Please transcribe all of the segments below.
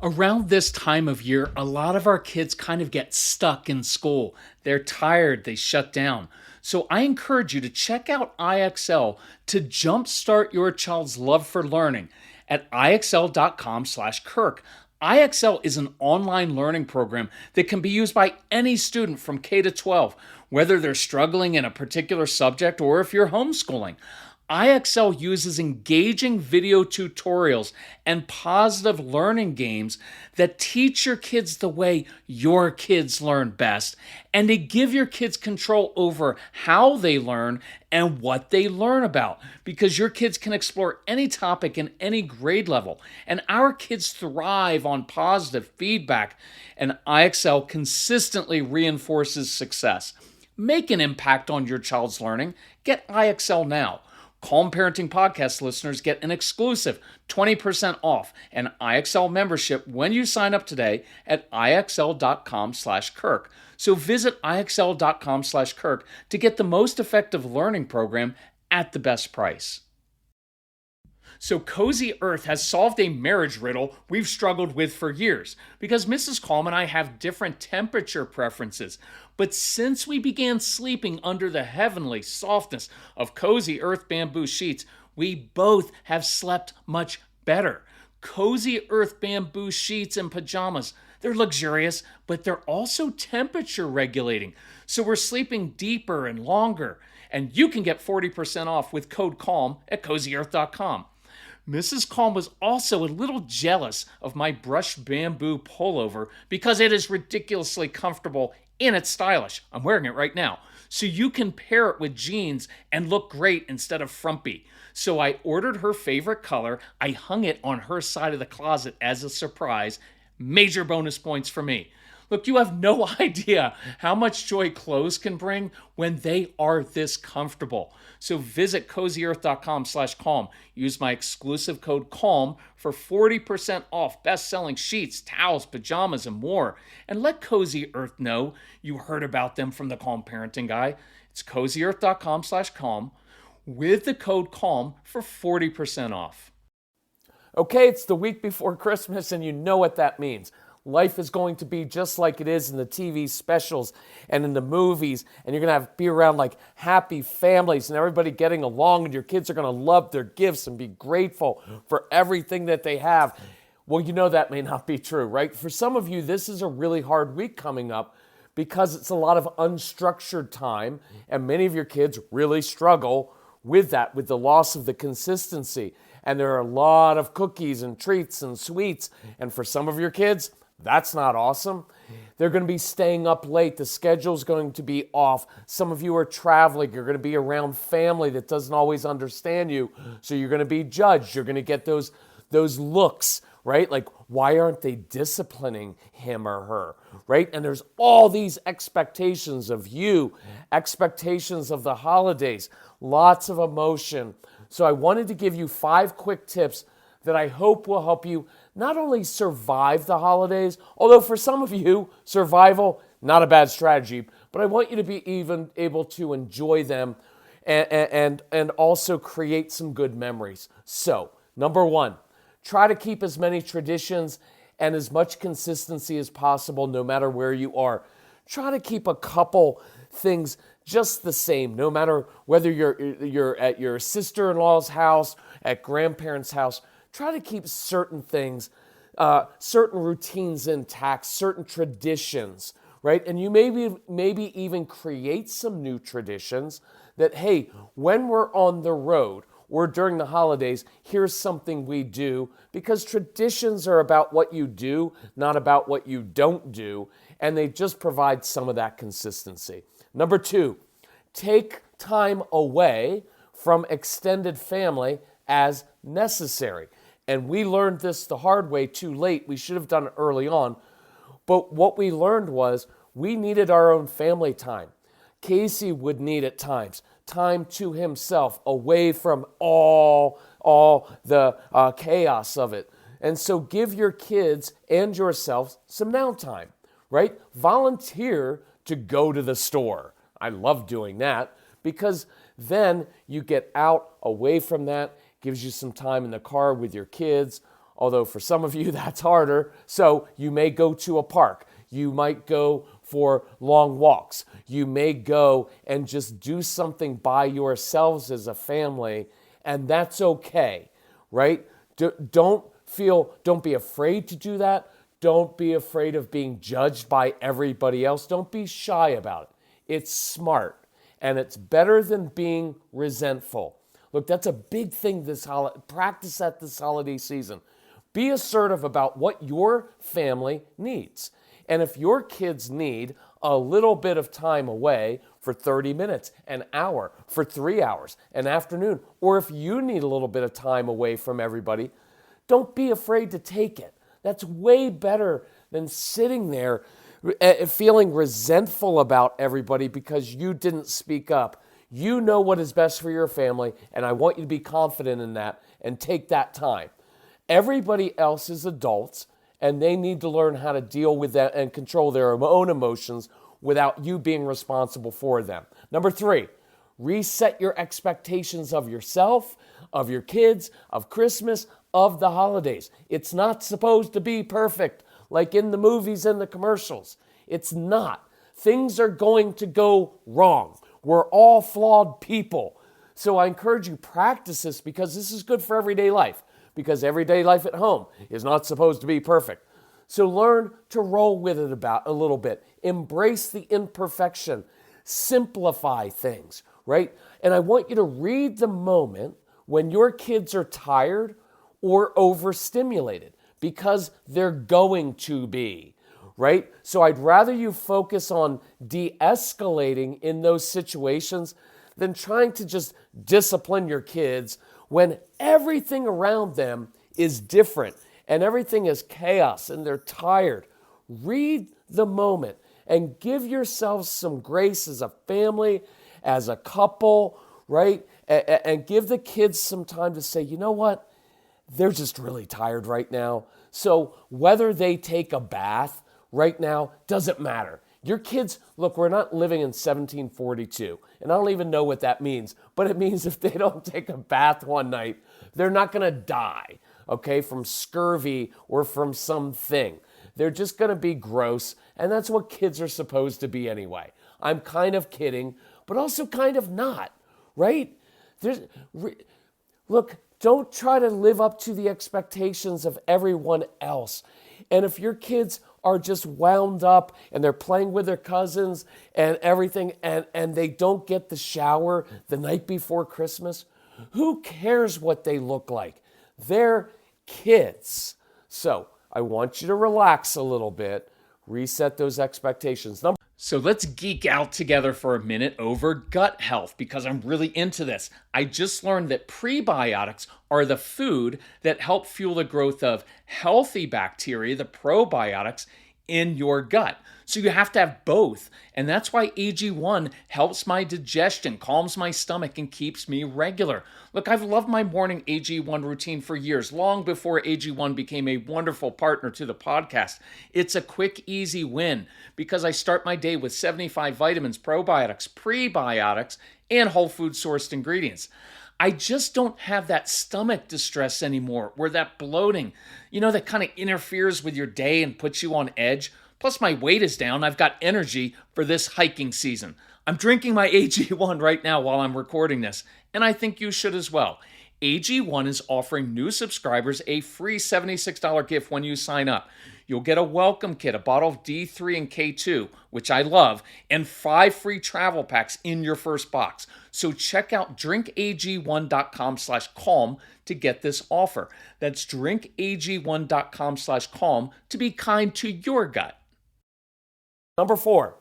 Around this time of year, a lot of our kids kind of get stuck in school. They're tired, they shut down. So I encourage you to check out IXL to jumpstart your child's love for learning at ixl.com/Kirk. IXL is an online learning program that can be used by any student from K to 12, whether they're struggling in a particular subject or if you're homeschooling. IXL uses engaging video tutorials and positive learning games that teach your kids the way your kids learn best and to give your kids control over how they learn and what they learn about because your kids can explore any topic in any grade level. And our kids thrive on positive feedback, and IXL consistently reinforces success. Make an impact on your child's learning. Get IXL now. Calm Parenting Podcast listeners get an exclusive 20% off an IXL membership when you sign up today at ixl.com/Kirk. So visit ixl.com/Kirk to get the most effective learning program at the best price. So Cozy Earth has solved a marriage riddle we've struggled with for years because Mrs. Calm and I have different temperature preferences. But since we began sleeping under the heavenly softness of Cozy Earth bamboo sheets, we both have slept much better. Cozy Earth bamboo sheets and pajamas, they're luxurious, but they're also temperature regulating. So we're sleeping deeper and longer. And you can get 40% off with code CALM at cozyearth.com. Mrs. Calm was also a little jealous of my brushed bamboo pullover because it is ridiculously comfortable and it's stylish. I'm wearing it right now. So you can pair it with jeans and look great instead of frumpy. So I ordered her favorite color. I hung it on her side of the closet as a surprise. Major bonus points for me. Look, you have no idea how much joy clothes can bring when they are this comfortable. So visit cozyearth.com/calm. Use my exclusive code CALM for 40% off best-selling sheets, towels, pajamas, and more. And let Cozy Earth know you heard about them from the Calm Parenting Guy. It's cozyearth.com/calm with the code CALM for 40% off. Okay, it's the week before Christmas, and you know what that means. Life is going to be just like it is in the TV specials and in the movies, and you're going to be around like happy families and everybody getting along, and your kids are going to love their gifts and be grateful for everything that they have. Well, you know that may not be true, right? For some of you, this is a really hard week coming up because it's a lot of unstructured time, and many of your kids really struggle with that, with the loss of the consistency. And there are a lot of cookies and treats and sweets, and for some of your kids, that's not awesome. They're going to be staying up late. The schedule's going to be off. Some of you are traveling. You're going to be around family that doesn't always understand you. So you're going to be judged. You're going to get those looks, right? Like, why aren't they disciplining him or her, right? And there's all these expectations of you, expectations of the holidays, lots of emotion. So I wanted to give you 5 quick tips that I hope will help you not only survive the holidays, although for some of you, survival, not a bad strategy, but I want you to be even able to enjoy them and also create some good memories. So, number 1, try to keep as many traditions and as much consistency as possible no matter where you are. Try to keep a couple things just the same, no matter whether you're at your sister-in-law's house, at grandparents' house. Try to keep certain things, certain routines intact, certain traditions, right? And you maybe even create some new traditions that, hey, when we're on the road or during the holidays, here's something we do, because traditions are about what you do, not about what you don't do, and they just provide some of that consistency. Number 2, take time away from extended family as necessary. And we learned this the hard way too late. We should have done it early on. But what we learned was we needed our own family time. Casey would need at times time to himself, away from all the chaos of it. And so give your kids and yourself some downtime, right? Volunteer to go to the store. I love doing that because then you get out away from that, gives you some time in the car with your kids, although for some of you that's harder. So you may go to a park. You might go for long walks. You may go and just do something by yourselves as a family, and that's okay, right? Don't be afraid to do that. Don't be afraid of being judged by everybody else. Don't be shy about it. It's smart, and it's better than being resentful. Look, that's a big thing practice that this holiday season. Be assertive about what your family needs. And if your kids need a little bit of time away for 30 minutes, an hour, for 3 hours, an afternoon, or if you need a little bit of time away from everybody, don't be afraid to take it. That's way better than sitting there feeling resentful about everybody because you didn't speak up. You know what is best for your family, and I want you to be confident in that and take that time. Everybody else is adults, and they need to learn how to deal with that and control their own emotions without you being responsible for them. Number 3, reset your expectations of yourself, of your kids, of Christmas, of the holidays. It's not supposed to be perfect like in the movies and the commercials. It's not. Things are going to go wrong. We're all flawed people. So I encourage you, practice this because this is good for everyday life. Because everyday life at home is not supposed to be perfect. So learn to roll with it about a little bit. Embrace the imperfection. Simplify things, right? And I want you to read the moment when your kids are tired or overstimulated, because they're going to be, right? So I'd rather you focus on de-escalating in those situations than trying to just discipline your kids when everything around them is different and everything is chaos and they're tired. Read the moment and give yourselves some grace as a family, as a couple, right? And give the kids some time to say, you know what? They're just really tired right now. So whether they take a bath right now doesn't matter. Your kids, look, we're not living in 1742, and I don't even know what that means, but it means if they don't take a bath one night, they're not going to die, okay, from scurvy or from something. They're just going to be gross, and that's what kids are supposed to be anyway. I'm kind of kidding, but also kind of not, right? Look, don't try to live up to the expectations of everyone else. And if your kids are just wound up and they're playing with their cousins and everything and they don't get the shower the night before Christmas, who cares what they look like? They're kids. So I want you to relax a little bit, reset those expectations. So let's geek out together for a minute over gut health because I'm really into this. I just learned that prebiotics are the food that help fuel the growth of healthy bacteria, the probiotics, in your gut. So you have to have both. And that's why AG1 helps my digestion, calms my stomach, and keeps me regular. Look, I've loved my morning AG1 routine for years, long before AG1 became a wonderful partner to the podcast. It's a quick, easy win because I start my day with 75 vitamins, probiotics, prebiotics, and whole food sourced ingredients. I just don't have that stomach distress anymore, where that bloating, that kind of interferes with your day and puts you on edge. Plus my weight is down. I've got energy for this hiking season. I'm drinking my AG1 right now while I'm recording this, and I think you should as well. AG1 is offering new subscribers a free $76 gift when you sign up. You'll get a welcome kit, a bottle of D3 and K2, which I love, and 5 free travel packs in your first box. So check out drinkag1.com/calm to get this offer. That's drinkag1.com/calm to be kind to your gut. Number 4,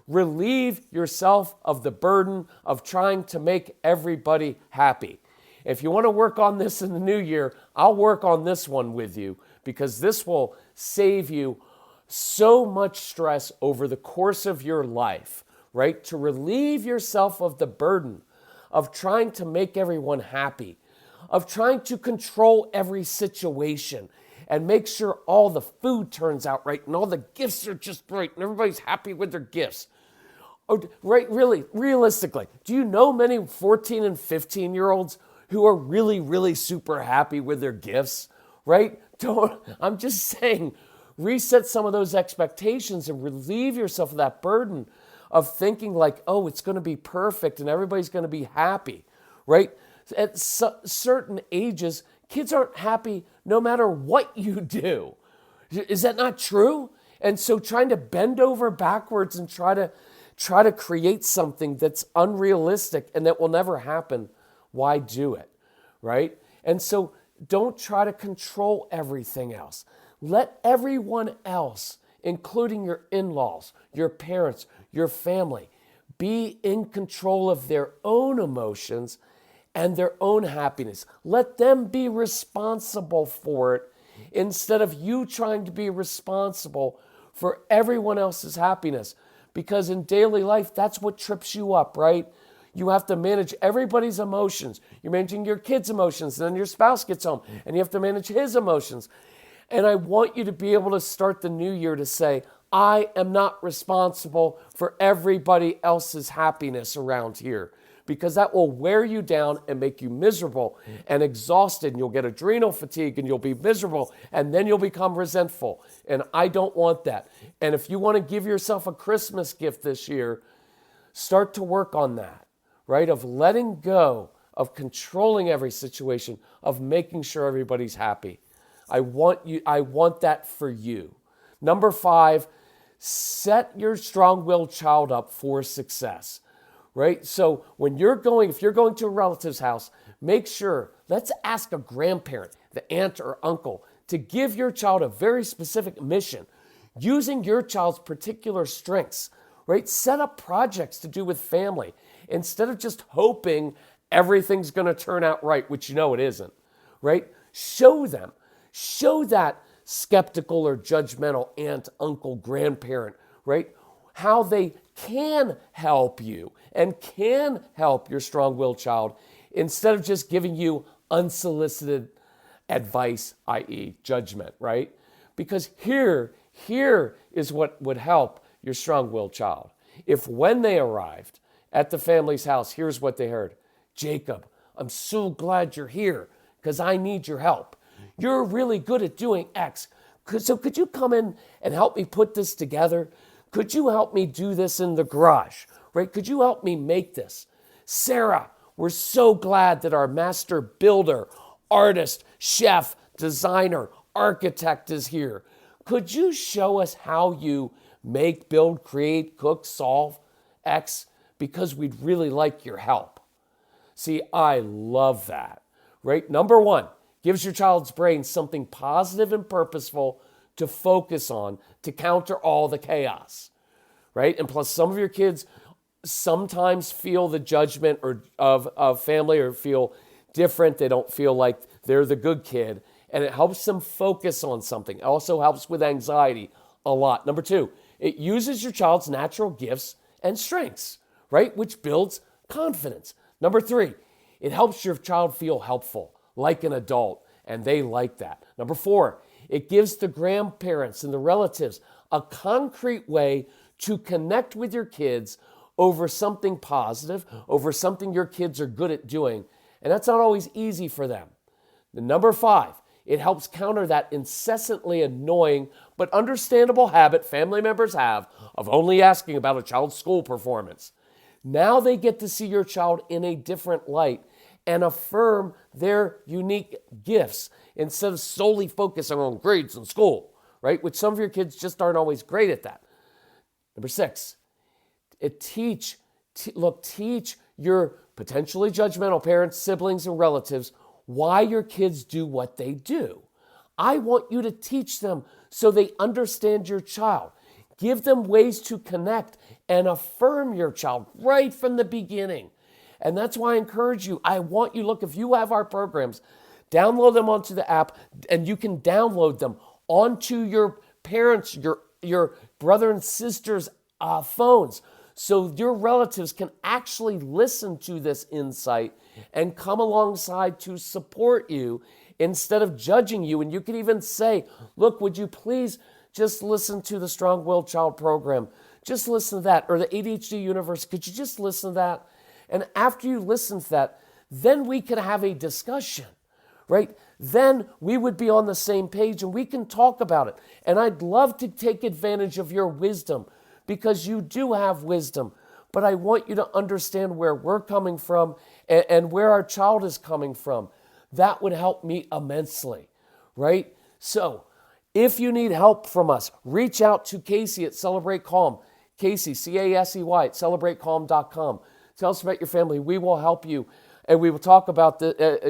relieve yourself of the burden of trying to make everybody happy. If you want to work on this in the new year, I'll work on this one with you because this will save you so much stress over the course of your life, right? To relieve yourself of the burden of trying to make everyone happy, of trying to control every situation and make sure all the food turns out right and all the gifts are just right and everybody's happy with their gifts. Right? Really, realistically, do you know many 14 and 15-year-olds who are really, really super happy with their gifts, right? I'm just saying, reset some of those expectations and relieve yourself of that burden of thinking like, oh, it's going to be perfect and everybody's going to be happy, right? At certain ages, kids aren't happy no matter what you do. Is that not true? And so trying to bend over backwards and try to create something that's unrealistic and that will never happen, why do it, right? And so don't try to control everything else. Let everyone else, including your in-laws, your parents, your family, be in control of their own emotions and their own happiness. Let them be responsible for it instead of you trying to be responsible for everyone else's happiness. Because in daily life, that's what trips you up, right? You have to manage everybody's emotions. You're managing your kids' emotions, and then your spouse gets home, and you have to manage his emotions. And I want you to be able to start the new year to say, I am not responsible for everybody else's happiness around here, because that will wear you down and make you miserable and exhausted, and you'll get adrenal fatigue and you'll be miserable, and then you'll become resentful. And I don't want that. And if you want to give yourself a Christmas gift this year, start to work on that, right? Of letting go, of controlling every situation, of making sure everybody's happy. I want that for you. Number 5, set your strong-willed child up for success, right? So if you're going to a relative's house, make sure, let's ask a grandparent, the aunt or uncle, to give your child a very specific mission, using your child's particular strengths, right? Set up projects to do with family instead of just hoping everything's going to turn out right, which you know it isn't, right? Show that skeptical or judgmental aunt, uncle, grandparent, right? How they can help you and can help your strong-willed child instead of just giving you unsolicited advice, i.e. judgment, right? Because here is what would help your strong-willed child. If when they arrived at the family's house, here's what they heard. Jacob, I'm so glad you're here because I need your help. You're really good at doing X. So could you come in and help me put this together? Could you help me do this in the garage, right? Could you help me make this? Sarah, we're so glad that our master builder, artist, chef, designer, architect is here. Could you show us how you make, build, create, cook, solve X? Because we'd really like your help. See, I love that, right? Number 1, gives your child's brain something positive and purposeful to focus on to counter all the chaos, right? And plus, some of your kids sometimes feel the judgment of family or feel different. They don't feel like they're the good kid, and it helps them focus on something. It also helps with anxiety a lot. Number 2, it uses your child's natural gifts and strengths, right? Which builds confidence. Number 3, it helps your child feel helpful, like an adult, and they like that. Number 4, it gives the grandparents and the relatives a concrete way to connect with your kids over something positive, over something your kids are good at doing, and that's not always easy for them. The number 5, it helps counter that incessantly annoying but understandable habit family members have of only asking about a child's school performance. Now they get to see your child in a different light and affirm their unique gifts instead of solely focusing on grades in school, right? Which some of your kids just aren't always great at that. Number 6, teach your potentially judgmental parents, siblings, and relatives why your kids do what they do. I want you to teach them so they understand your child. Give them ways to connect and affirm your child right from the beginning. And that's why I encourage you. I want you, look, if you have our programs, download them onto the app, and you can download them onto your parents, your brother and sister's phones, so your relatives can actually listen to this insight and come alongside to support you instead of judging you. And you can even say, look, would you please just listen to the Strong-Willed Child program? Just listen to that. Or the ADHD Universe, could you just listen to that? And after you listen to that, then we can have a discussion, right? then we would be on the same page and we can talk about it. And I'd love to take advantage of your wisdom because you do have wisdom. But I want you to understand where we're coming from and where our child is coming from. That would help me immensely, right? So if you need help from us, reach out to Casey at Celebrate Calm. Casey, C-A-S-E-Y, at celebratecalm.com. Tell us about your family. We will help you. And we will talk about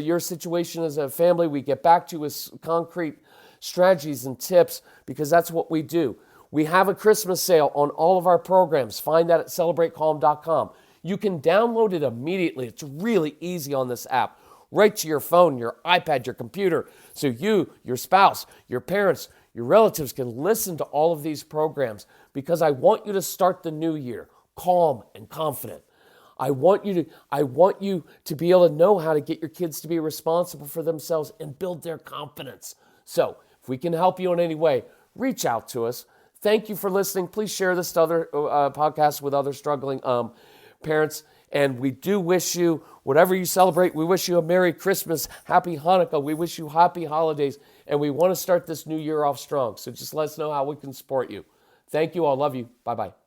your situation as a family. We get back to you with concrete strategies and tips because that's what we do. We have a Christmas sale on all of our programs. Find that at celebratecalm.com. You can download it immediately. It's really easy on this app. Right to your phone, your iPad, your computer. So you, your spouse, your parents, your relatives can listen to all of these programs because I want you to start the new year calm and confident. I want you to be able to know how to get your kids to be responsible for themselves and build their confidence. So if we can help you in any way, reach out to us. Thank you for listening. Please share this to other podcasts with other struggling parents. And we do wish you, whatever you celebrate, we wish you a Merry Christmas, Happy Hanukkah. We wish you happy holidays. And we want to start this new year off strong. So just let us know how we can support you. Thank you all. Love you. Bye-bye.